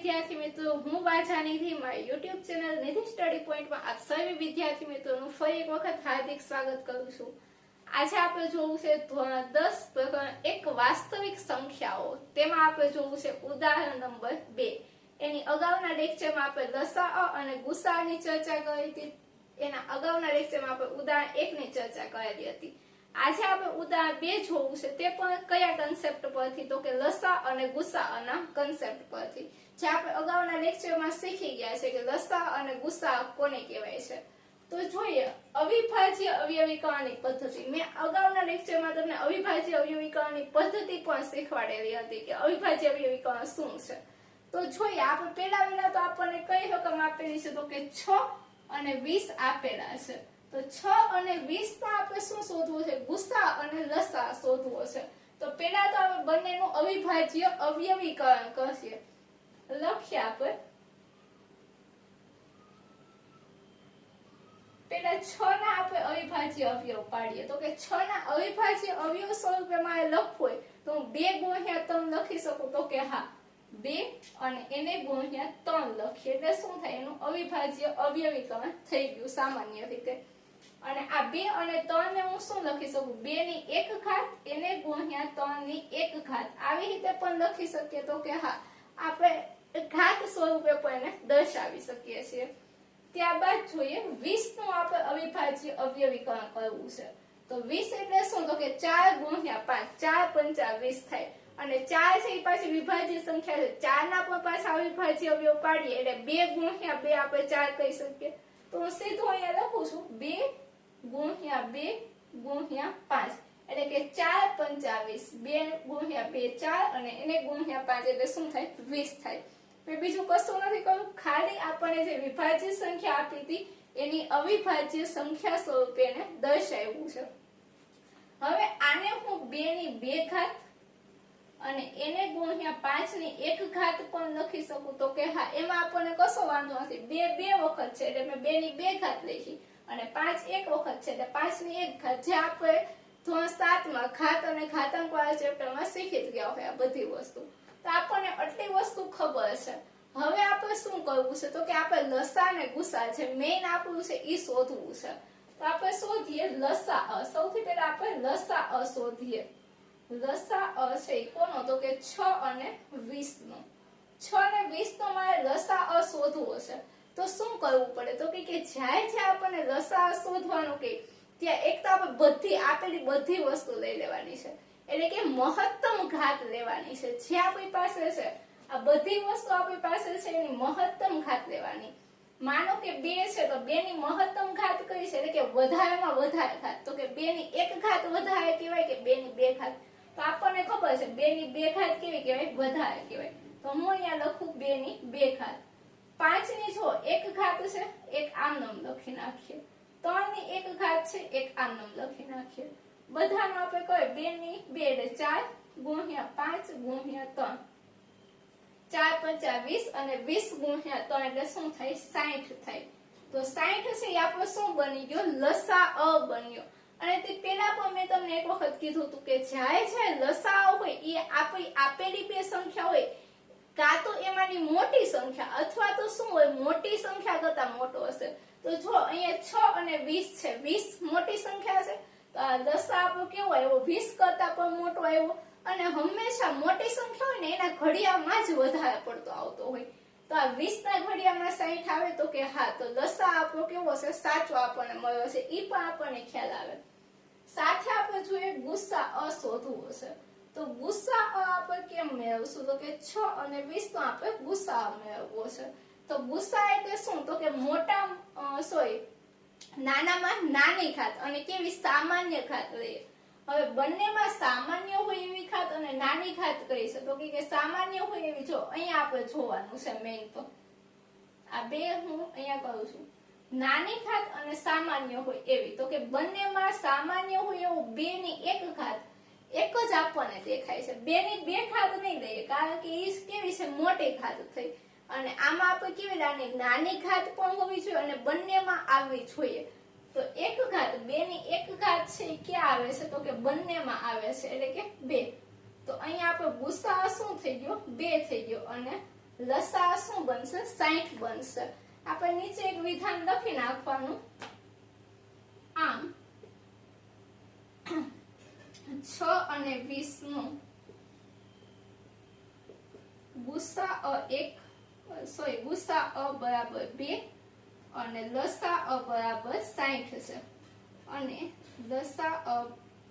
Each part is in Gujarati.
વિદ્યાર્થી મિત્રો, હું વાંચા નિધિ મારી યુટ્યુબ ચેનલ નિધિ સ્ટડી પોઈન્ટમાં આપ સર્વે વિદ્યાર્થી મિત્રોનું ફરી એક વખત હાર્દિક સ્વાગત કરું છું। આજે આપણે જોવું છે ધોરણ 10 પ્રકરણ 1 વાસ્તવિક સંખ્યાઓ। તેમાં આપણે જોવું છે ઉદાહરણ નંબર 2। એની અગાઉના લેક્ચરમાં આપણે લસાઅ અને ગુસાઅની ચર્ચા કરી હતી। એના અગાઉના લેક્ચરમાં આપણે ઉદાહરણ 1 ની ચર્ચા કરેલી હતી। આજે આપણે ઉદાહરણ 2 જોવું છે, તે પણ કયા કન્સેપ્ટ પરથી, તો કે લસા અને ગુસાઅના કન્સેપ્ટ પરથી। જે આપણે અગાઉના લેક્ચરમાં શીખી ગયા છે કે લસા અને ગુસાઅ કોને કહેવાય છે। તો જોઈએ અવિભાજ્ય અવયવીકરણની પદ્ધતિ। મેં અગાઉના લેક્ચરમાં તમને અવિભાજ્ય અવયવીકરણની પદ્ધતિ પણ શીખવાડેલી હતી કે અવિભાજ્ય અવયવીકરણ શું છે। તો જોઈએ આપણે પહેલા તો આપણને કઈ રકમ આપેલી છે, તો કે 6 અને 20 આપેલા છે। તો 6 અને 20 માં આપણે શું શોધવું છે? ગુસા અને લસા શોધવો છે। તો પહેલા તો આપણે બંનેનું અવિભાજ્ય અવયવીકરણ કરીએ। લખીએ આપણે પહેલા 6 ના આપણે અવિભાજ્ય અવયવ પાડીએ। તો કે 6 ના અવિભાજ્ય અવયવ સ્વરૂપે મારે લખવું હોય તો હું 2 ગુણ્યા 3 લખી શકું, તો કે હા 2 અને એને ગુણ્યા 3 લખીએ એટલે શું થાય? એનું અવિભાજ્ય અવયવીકરણ થઈ ગયું સામાન્ય રીતે। અને આ 2 અને 3 ને હું શું લખી શકું? 2 ની 1 ઘાત એને ગુણ્યા 3 ની 1 ઘાત આવી રીતે પણ લખી શકીએ। તો કે હા આપણે ઘાત સ્વરૂપે પણ એને દર્શાવી શકીએ છીએ। ત્યારબાદ જોઈએ 20 નું આપણે અવિભાજ્ય અવયવીકરણ કરવું છે। તો 20 એટલે શું? તો કે 4 ગુણ્યા 5 4 પંચા 20 થાય। અને 4 છે એ પાછી વિભાજ્ય સંખ્યા છે, 4 ના પણ પાછા અવિભાજ્ય અવયવ પાડીએ એટલે 2 ગુણ્યા 2 આપણે 4 કહી શકીએ। તો હું સીધું અહીંયા લખું છું 2 ગુણ્યા 2 ગુણ્યા 5 એટલે કે 4 પંચા 20, 2 ગુણ્યા 2 4 અને એને ગુણ્યા 5 એટલે શું થાય? 20 થાય। બીજું કશું નથી કરવું, ખાલી આપણને જે વિભાજ્ય સંખ્યા આપી હતી એની અવિભાજ્ય સંખ્યા સ્વરૂપે એને દર્શાવ્યું છે। હવે આને હું 2 ની 2 ઘાત અને એને ગુણ્યા 5 ની 1 ઘાત પણ લખી શકું, તો કે હા એમાં આપણને કશો વાંધો નથી। 2 વખત છે એટલે મેં 2 ની 2 ઘાત લખી અને 5 એક વખત છે એટલે 5 ની 1 ઘાત, જે આપણે ધોરણ 7 માં ઘાત અને ઘાતાંક વાળા ચેપ્ટરમાં શીખી જ ગયા હોય આ બધી વસ્તુ। તો આપણને આટલી વસ્તુ ખબર છે। હવે આપણે શું કરવું છે? તો કે આપણે લસા અને ગુસા છે મેઈન આપણું છે ઈ શોધવું છે। તો આપણે શોધીએ લસાઅ। સૌથી પહેલા આપણે લસાઅ શોધીએ। લસાઅ છે કોનો? તો કે 6 અને 20 નો। 6 અને 20 નો મારે લસાઅ શોધવો છે। તો શું કરવું પડે? તો કે જ્યારે આપણને લસાઅ શોધવાનું કે ત્યાં એક તો આપણે બધી આપેલી બધી વસ્તુ લઈ લેવાની છે, એટલે કે મહત્તમ ઘાત લેવાની છે। જે આપણી પાસે છે આ બધી વસ્તુ આપણી પાસે છે એની મહત્તમ ઘાત લેવાની। માનો કે 2 છે તો 2 ની મહત્તમ ઘાત કઈ છે? એટલે કે વધારેમાં વધારે ઘાત। તો કે 2 ની 1 ઘાત વધારે કહેવાય કે 2 ની 2 ઘાત? તો આપણને ખબર છે 2 ની 2 ઘાત કેવી કહેવાય? વધારે કહેવાય। તો હું અહીંયા લખું 2 ની 2 ઘાત। 5 ની જો 1 ઘાત છે, એક આમનામ લખી નાખીએ। 3 ની 1 ઘાત છે, એક આમનામ લખી નાખીએ। બધાનો આપણે કહે 2 ની 2 એટલે 4 ગુણ્યા 5 ગુણ્યા 3, 4 પંચા 20 અને 20 ગુણ્યા 3 એટલે શું થાય? 60 થાય। તો 60 છે એ આપણો શું બની ગયો? લસાઅ બન્યો। અને તે પહેલા પણ મેં તમને એક વખત કીધું હતું કે જ્યારે છે લસાઅ હોય એ આપણી આપેલી બે સંખ્યા હોય કાં તો એમાંની મોટી સંખ્યા અથવા તો શું હોય? મોટી સંખ્યા કરતા મોટો હશે। તો જો અહીંયા 6 અને 20 છે, 20 મોટી સંખ્યા છે તો આ લસાઅ આપણો કેવો આવ્યો? 20 કરતા પણ મોટો આવ્યો। અને હંમેશા મોટી સંખ્યા હોય ને એના ઘડિયામાં જ વધારે પડતો આવતો હોય। તો આ 20 ના ઘડિયામાં 60 આવે તો કે હા તો લસાઅ આપણો કેવો છે? સાચો આપણને મળ્યો છે, ઈ પણ આપણને ખ્યાલ આવે। સાથે આપણે જોઈએ ગુસાઅ શોધવો છે। તો ગુસાઅ આપણે કેમ મેળવશું? તો કે 6 અને 20 નો આપણે ગુસાઅ મેળવવો છે। તો ગુસાઅ એટલે શું? તો કે મોટા નાનામાં નાની ઘાત અને કેવી? સામાન્ય ઘાત લઈએ। હવે બંનેમાં સામાન્ય હોય એવી ઘાત અને નાની ઘાત કઈ છે? તો કે સામાન્ય હોય એવી, જો અહીંયા આપણે જોવાનું છે મેઈન તો આ બે હું અહીંયા કરું છું, નાની ઘાત અને સામાન્ય હોય એવી। તો કે બંનેમાં સામાન્ય હોય એવું 2 ની 1 ઘાત એક જ આપણને દેખાય છે। 2 ની 2 ઘાત નહીં લઈએ કારણ કે ઈ કેવી છે? મોટી ઘાત થઈ। અને આમાં આપણે કેવી નાની ઘાત પણ હોવી જોઈએ અને બંનેમાં આવવી જોઈએ। તો 1 ઘાત 2 ની 1 ઘાત છે એ ક્યાં આવે છે? તો કે બંનેમાં આવે છે એટલે કે 2। તો અહીંયા આપણો ગુસાઅ શું થઈ ગયો? 2 થઈ ગયો અને લસા શું બનશે 60 બનશે. આપણે નીચે એક વિધાન લખી નાખવાનું આમ 6 અને 20 નું ગુસાઅ બરાબર 2 અને લસાઅ બરાબર 60 છે અને લસાઅ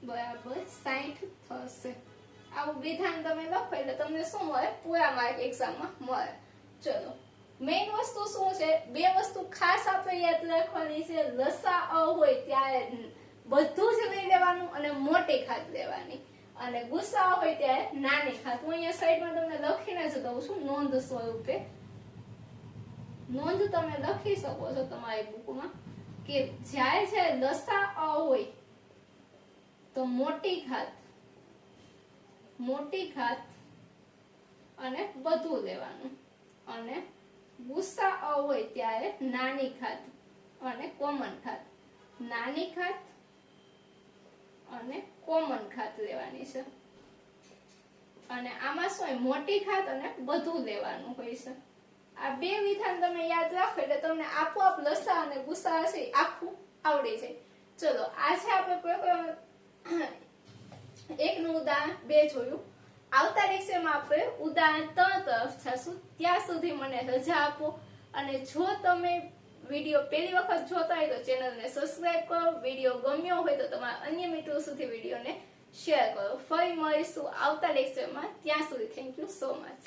બરાબર 60 થશે. આવું વિધાન તમે લખો એટલે તમને શું મળે? પૂરા માર્ક એક્ઝામમાં મળે. ચલો, મેઇન વસ્તુ શું છે? બે વસ્તુ ખાસ આપણે યાદ રાખવાની છે. લસાઅ હોય ત્યારે બધું જ લઈ લેવાનું અને મોટી ઘાત લેવાની, અને ગુસાઅ હોય ત્યારે નાની ઘાત. હું અહીંયા સાઈડમાં તમને લખીને જ દઉં છું નોંધ સ્વરૂપે. નોંધ તમે લખી શકો છો તમારી બુકમાં કે જ્યારે લસાઅ હોય તો મોટી ઘાત અને બધું લેવાનું, અને ગુસાઅ હોય ત્યારે નાની ઘાત અને કોમન ઘાત, નાની ઘાત અને કોમન ઘાત લેવાની છે. અને આમાં શું હોય? મોટી ઘાત અને બધું લેવાનું હોય છે. આ બે વિધાન તમે યાદ રાખો એટલે તમને આપોઆપ લસા અને ગુસા છે આખું આવડી જાય. ચલો, આજે આપણે એકનું ઉદાહરણ 2 જોયું. આવતા લેક્ચરમાં આપણે ઉદાહરણ 3 તરફ જશું. ત્યાં સુધી મને રજા આપો, અને જો તમે વિડીયો પહેલી વખત જોતા હોય તો ચેનલને સબસ્ક્રાઇબ કરો. વિડીયો ગમ્યો હોય તો તમારા અન્ય મિત્રો સુધી વિડીયોને શેર કરો. ફરી મળીશું આવતા લેક્ચરમાં. ત્યાં સુધી થેન્ક યુ સો મચ.